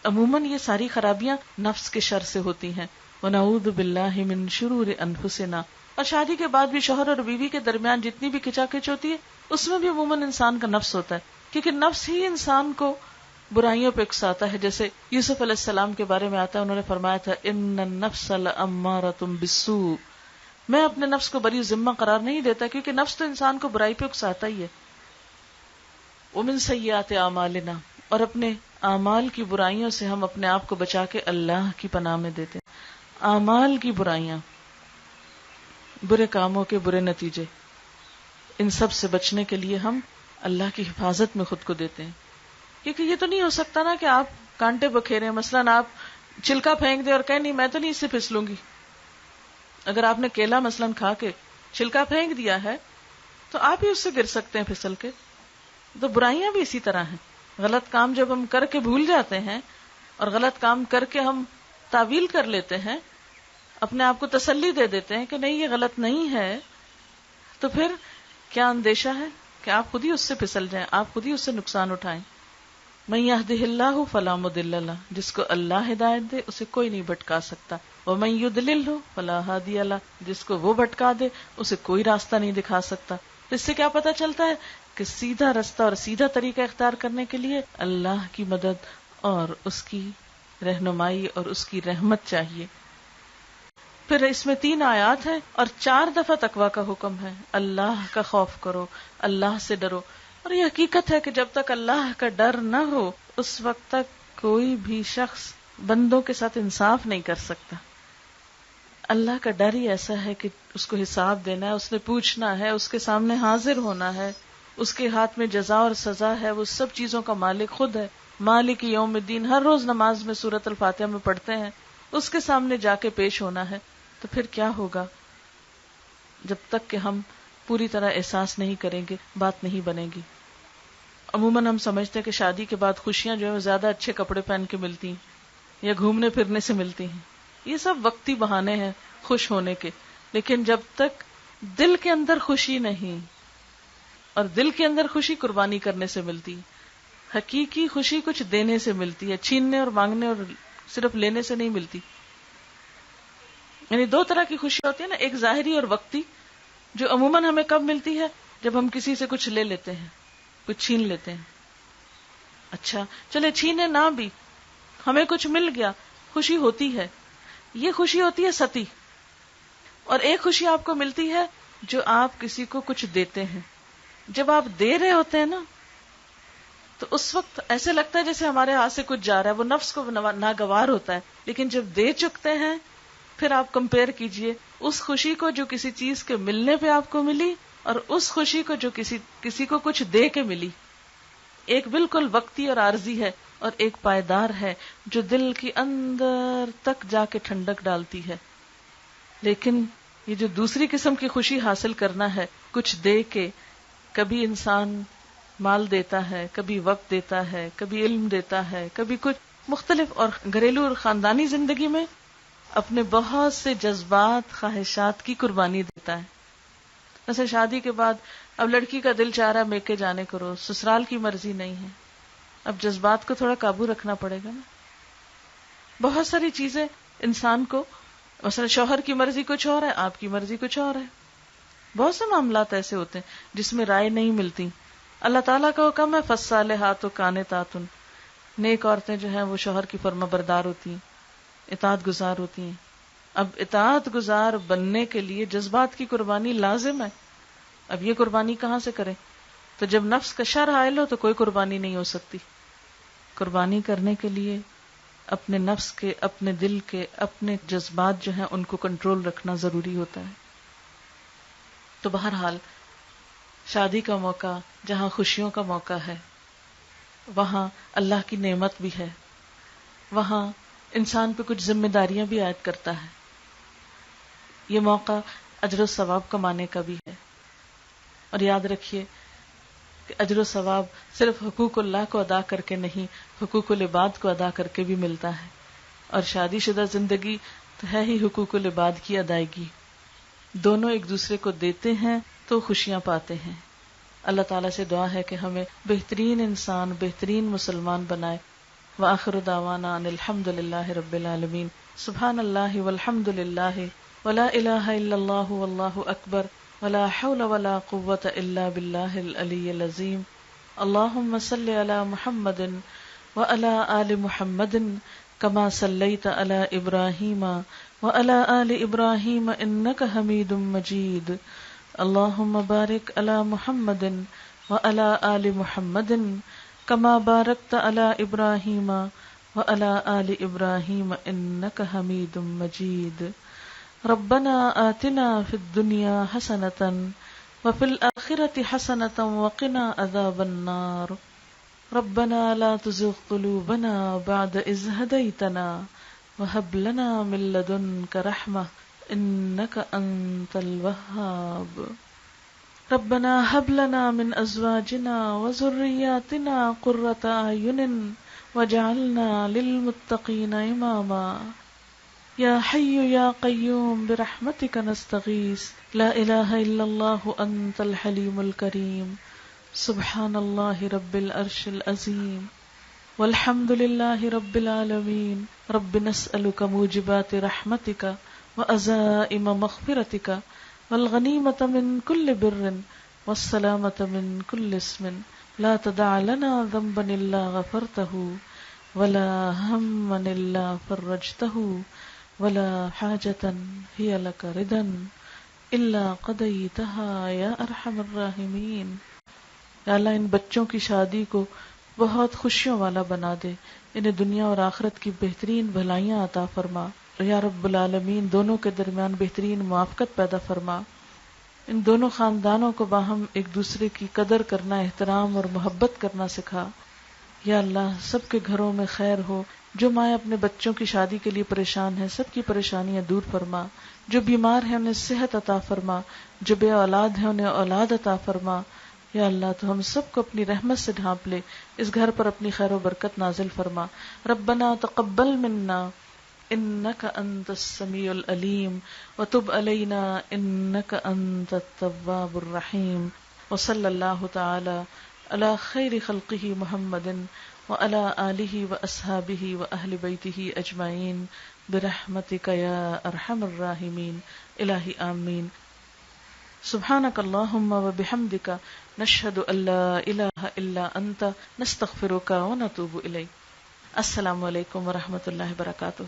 عموماً یہ ساری خرابیاں نفس کے شر سے ہوتی ہیں. وَنَعُوذُ بِاللَّهِ مِن شُرُورِ أَنفُسِنَا. اور شادی کے بعد بھی شوہر اور بیوی کے درمیان جتنی بھی کھچا کھچ ہوتی ہے اس میں بھی عموماً انسان کا نفس ہوتا ہے، کیونکہ نفس ہی انسان کو برائیوں پہ اکساتا ہے. جیسے یوسف علیہ السلام کے بارے میں آتا ہے، انہوں نے فرمایا تھا ان النفس لامارۃ بالسوء. میں اپنے نفس کو بری ذمہ قرار نہیں دیتا، کیونکہ نفس تو انسان کو برائی پہ اکساتا ہی ہے. ومن سیئات اعمالنا. اور اپنے اعمال کی برائیوں سے ہم اپنے آپ کو بچا کے اللہ کی پناہ میں دیتے ہیں. اعمال کی برائیاں، برے کاموں کے برے نتیجے، ان سب سے بچنے کے لیے ہم اللہ کی حفاظت میں خود کو دیتے ہیں. کیونکہ یہ تو نہیں ہو سکتا نا کہ آپ کانٹے بکھیریں، مثلاً آپ چھلکا پھینک دیں اور کہیں نہیں میں تو نہیں اس سے پھسلوں گی. اگر آپ نے کیلا مثلاً کھا کے چھلکا پھینک دیا ہے تو آپ ہی اس سے گر سکتے ہیں پھسل کے. تو برائیاں بھی اسی طرح ہیں. غلط کام جب ہم کر کے بھول جاتے ہیں اور غلط کام کر کے ہم تعویل کر لیتے ہیں, اپنے آپ کو تسلی دے دیتے ہیں کہ نہیں یہ غلط نہیں ہے, تو پھر کیا اندیشہ ہے کہ آپ خود ہی اس سے پھسل جائیں, آپ خود ہی اس سے نقصان اٹھائیں. من یہدہ اللہ فلا مضل لہ, جس کو اللہ ہدایت دے اسے کوئی نہیں بھٹکا سکتا. ومن یضللہ فلا ہادی لہ, جس کو وہ بھٹکا دے اسے کوئی راستہ نہیں دکھا سکتا. اس سے کیا پتہ چلتا ہے کہ سیدھا رستہ اور سیدھا طریقہ اختیار کرنے کے لیے اللہ کی مدد اور اس کی رہنمائی اور اس کی رحمت چاہیے. پھر اس میں 3 آیات ہیں اور 4 دفعہ تقویٰ کا حکم ہے. اللہ کا خوف کرو, اللہ سے ڈرو. اور یہ حقیقت ہے کہ جب تک اللہ کا ڈر نہ ہو اس وقت تک کوئی بھی شخص بندوں کے ساتھ انصاف نہیں کر سکتا. اللہ کا ڈر ہی ایسا ہے کہ اس کو حساب دینا ہے, اس نے پوچھنا ہے, اس کے سامنے حاضر ہونا ہے, اس کے ہاتھ میں جزا اور سزا ہے, وہ سب چیزوں کا مالک خود ہے. مالک یوم الدین ہر روز نماز میں سورۃ الفاتحہ میں پڑھتے ہیں, اس کے سامنے جا کے پیش ہونا ہے. تو پھر کیا ہوگا؟ جب تک کہ ہم پوری طرح احساس نہیں کریں گے بات نہیں بنے گی. عموماً ہم سمجھتے ہیں کہ شادی کے بعد خوشیاں جو ہیں زیادہ اچھے کپڑے پہن کے ملتی ہیں یا گھومنے پھرنے سے ملتی ہیں. یہ سب وقتی بہانے ہیں خوش ہونے کے, لیکن جب تک دل کے اندر خوشی نہیں, اور دل کے اندر خوشی قربانی کرنے سے ملتی, حقیقی خوشی کچھ دینے سے ملتی ہے, چھیننے اور مانگنے اور صرف لینے سے نہیں ملتی. یعنی 2 طرح کی خوشی ہوتی ہے نا, ایک ظاہری اور وقتی, جو عموماً ہمیں کب ملتی ہے؟ جب ہم کسی سے کچھ لے لیتے ہیں, کچھ چھین لیتے ہیں. اچھا چلے چھینے نہ بھی, ہمیں کچھ مل گیا, خوشی ہوتی ہے. یہ خوشی ہوتی ہے ستی. اور ایک خوشی آپ کو ملتی ہے جو آپ کسی کو کچھ دیتے ہیں. جب آپ دے رہے ہوتے ہیں نا تو اس وقت ایسے لگتا ہے جیسے ہمارے ہاتھ سے کچھ جا رہا ہے, وہ نفس کو ناگوار ہوتا ہے. لیکن جب دے چکتے ہیں پھر آپ کمپیئر کیجئے اس خوشی کو جو کسی چیز کے ملنے پہ آپ کو ملی اور اس خوشی کو جو کسی کو کچھ دے کے ملی. ایک بالکل وقتی اور عارضی ہے, اور ایک پائیدار ہے جو دل کی اندر تک جا کے ٹھنڈک ڈالتی ہے. لیکن یہ جو دوسری قسم کی خوشی حاصل کرنا ہے کچھ دے کے, کبھی انسان مال دیتا ہے, کبھی وقت دیتا ہے, کبھی علم دیتا ہے, کبھی کچھ مختلف, اور گھریلو اور خاندانی زندگی میں اپنے بہت سے جذبات خواہشات کی قربانی دیتا ہے. ویسے شادی کے بعد اب لڑکی کا دل چاہ رہا ہے میکے جانے کرو, سسرال کی مرضی نہیں ہے, اب جذبات کو تھوڑا قابو رکھنا پڑے گا نا. بہت ساری چیزیں انسان کو, مثلا شوہر کی مرضی کچھ اور ہے, آپ کی مرضی کچھ اور ہے. بہت سے معاملات ایسے ہوتے ہیں جس میں رائے نہیں ملتی. اللہ تعالیٰ کا حکم ہے فالصالحات قانتات, نیک عورتیں جو ہیں وہ شوہر کی فرما بردار ہوتی ہیں, اطاعت گزار ہوتی ہیں. اب اطاعت گزار بننے کے لیے جذبات کی قربانی لازم ہے. اب یہ قربانی کہاں سے کریں؟ تو جب نفس کا شر حائل ہو تو کوئی قربانی نہیں ہو سکتی. قربانی کرنے کے لیے اپنے نفس کے, اپنے دل کے, اپنے جذبات جو ہیں ان کو کنٹرول رکھنا ضروری ہوتا ہے. تو بہرحال شادی کا موقع جہاں خوشیوں کا موقع ہے, وہاں اللہ کی نعمت بھی ہے, وہاں انسان پہ کچھ ذمہ داریاں بھی عائد کرتا ہے. یہ موقع اجر و ثواب کمانے کا بھی ہے. اور یاد رکھیے کہ اجر و ثواب صرف حقوق اللہ کو ادا کر کے نہیں, حقوق العباد کو ادا کر کے بھی ملتا ہے. اور شادی شدہ زندگی تو ہے ہی حقوق العباد کی ادائیگی. دونوں ایک دوسرے کو دیتے ہیں تو خوشیاں پاتے ہیں. اللہ تعالیٰ سے دعا ہے کہ ہمیں بہترین انسان, بہترین مسلمان بنائے. وآخر دعوانا ان الحمد للہ رب العالمین. سبحان اللہ والحمد للہ ولا الہ الا اللہ واللہ اکبر ولا حول ولا قوة الا باللہ العلی العظیم. اللہم صل علی محمد وعلی آل محمد کما صلیت علی ابراہیم وعلی آل ابراہیم انک حمید مجید. اللہم بارک علی محمد وعلی آل محمد کما بارکت علی ابراہیم وعلی آل ابراہیم انک حمید مجید. ربنا آتنا فی الدنیا حسنۃ وفی الآخرۃ حسنۃ وقنا عذاب النار. ربنا لا تزغ قلوبنا بعد اذ ہدیتنا وہب لنا من لدنک رحمۃ انک انت الوہاب. ربنا هب لنا من ازواجنا وذرياتنا قرة اعين واجعلنا للمتقين اماما یا حی یا قیوم برحمتک نستغیث لا الہ الا اللہ انت الحلیم الکریم سبحان اللہ رب العرش العظیم والحمد للہ رب العالمین رب نسألک موجبات رحمتک وعزائم مغفرتک والغنیمة من كل بر والسلامة من كل اسم لا تدع لنا ذنبا الا غفرته ولا هما الا فرجته ولا حاجة هي لك ردا الا قضيتها یا ارحم الراحمین۔ یا اللہ ان بچوں کی شادی کو بہت خوشیوں والا بنا دے، انہیں دنیا اور آخرت کی بہترین بھلائیاں عطا فرما یا رب العالمین، دونوں کے درمیان بہترین موافقت پیدا فرما، ان دونوں خاندانوں کو باہم ایک دوسرے کی قدر کرنا، احترام اور محبت کرنا سکھا یا اللہ۔ سب کے گھروں میں خیر ہو، جو مائیں اپنے بچوں کی شادی کے لیے پریشان ہیں سب کی پریشانیاں دور فرما، جو بیمار ہیں انہیں صحت عطا فرما، جو بے اولاد ہیں انہیں اولاد عطا فرما یا اللہ۔ تو ہم سب کو اپنی رحمت سے ڈھانپ لے، اس گھر پر اپنی خیر و برکت نازل فرما۔ ربنا تقبل منا انک انت السمیع العلیم وتب علینا انک انت التواب الرحیم، وصلی اللہ تعالی علی خیر خلقہ محمد وعلی آلہ واصحابہ واہل بیتہ اجمعین برحمتک یا ارحم الراحمین۔ الہی آمین۔ سبحانک اللہم وبحمدک نشہد ان لا الہ الا انت نستغفرک ونتوب الیک۔ السلام علیکم ورحمۃ اللہ وبرکاتہ۔